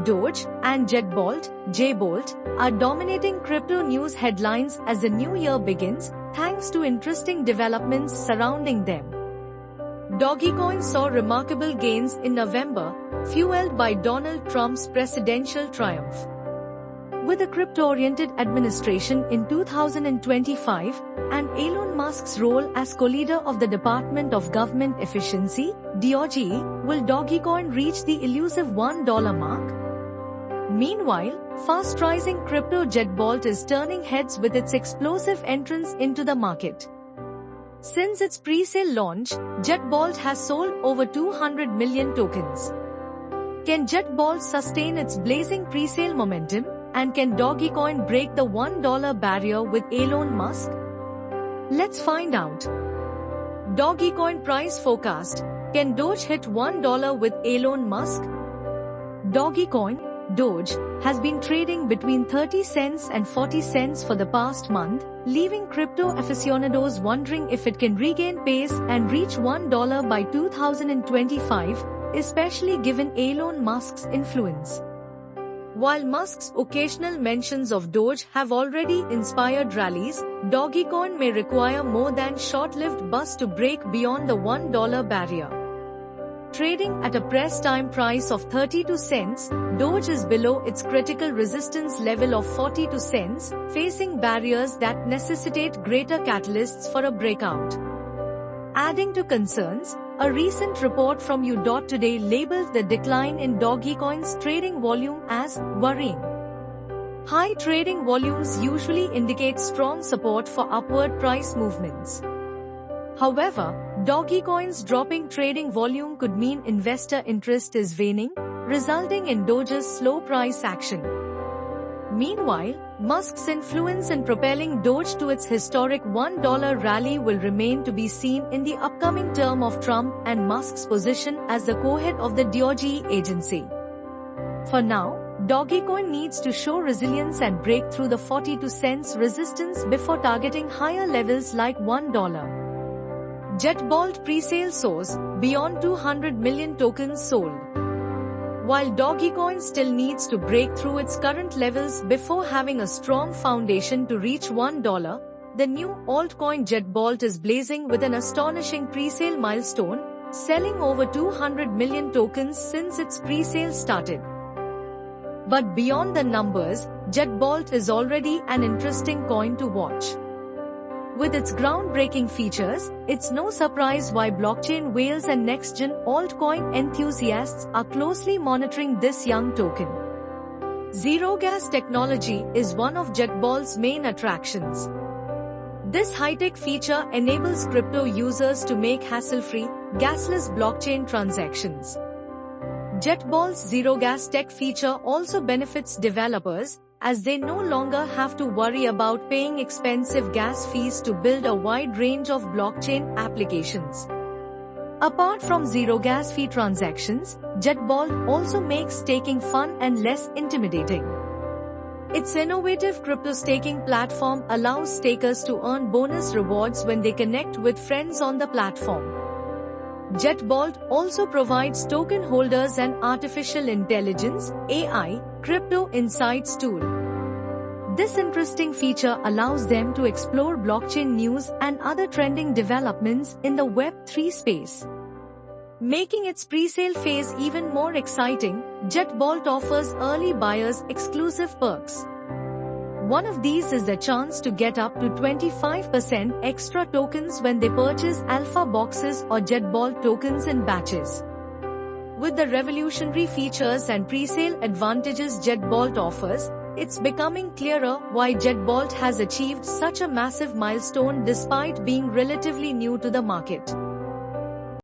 Doge, and JetBolt, J-Bolt, are dominating crypto news headlines as the new year begins, thanks to interesting developments surrounding them. Dogecoin saw remarkable gains in November, fueled by Donald Trump's presidential triumph. With a crypto-oriented administration in 2025, and Elon Musk's role as co-leader of the Department of Government Efficiency, DOGE, will Dogecoin reach the elusive $1 mark? Meanwhile, fast-rising crypto JetBolt is turning heads with its explosive entrance into the market. Since its pre-sale launch, JetBolt has sold over 200 million tokens. Can JetBolt sustain its blazing pre-sale momentum? And can Dogecoin break the $1 barrier with Elon Musk? Let's find out. Dogecoin price forecast. Can Doge hit $1 with Elon Musk? Dogecoin, Doge, has been trading between 30 cents and 40 cents for the past month, leaving crypto aficionados wondering if it can regain pace and reach $1 by 2025, especially given Elon Musk's influence. While Musk's occasional mentions of Doge have already inspired rallies, Dogecoin may require more than short-lived buzz to break beyond the $1 barrier. Trading at a press time price of 32 cents, Doge is below its critical resistance level of 42 cents, facing barriers that necessitate greater catalysts for a breakout. Adding to concerns, a recent report from U.Today labeled the decline in Dogecoin's trading volume as worrying. High trading volumes usually indicate strong support for upward price movements. However, Dogecoin's dropping trading volume could mean investor interest is waning, resulting in Doge's slow price action. Meanwhile, Musk's influence in propelling Doge to its historic $1 rally will remain to be seen in the upcoming term of Trump and Musk's position as the co-head of the DOGE agency. For now, Dogecoin needs to show resilience and break through the 42 cents resistance before targeting higher levels like $1. JetBolt pre-sale soars, beyond 200 million tokens sold. While Dogecoin still needs to break through its current levels before having a strong foundation to reach $1, the new altcoin JetBolt is blazing with an astonishing pre-sale milestone, selling over 200 million tokens since its pre-sale started. But beyond the numbers, JetBolt is already an interesting coin to watch. With its groundbreaking features, it's no surprise why blockchain whales and next-gen altcoin enthusiasts are closely monitoring this young token. Zero gas technology is one of JetBolt's main attractions. This high-tech feature enables crypto users to make hassle-free, gasless blockchain transactions. JetBolt's zero gas tech feature also benefits developers, as they no longer have to worry about paying expensive gas fees to build a wide range of blockchain applications. Apart from zero gas fee transactions, JetBolt also makes staking fun and less intimidating. Its innovative crypto staking platform allows stakers to earn bonus rewards when they connect with friends on the platform. JetBolt also provides token holders an artificial intelligence (AI) crypto insights tool. This interesting feature allows them to explore blockchain news and other trending developments in the Web3 space. Making its pre-sale phase even more exciting, JetBolt offers early buyers exclusive perks. One of these is the chance to get up to 25% extra tokens when they purchase alpha boxes or JetBolt tokens in batches. With the revolutionary features and pre-sale advantages JetBolt offers, it's becoming clearer why JetBolt has achieved such a massive milestone despite being relatively new to the market.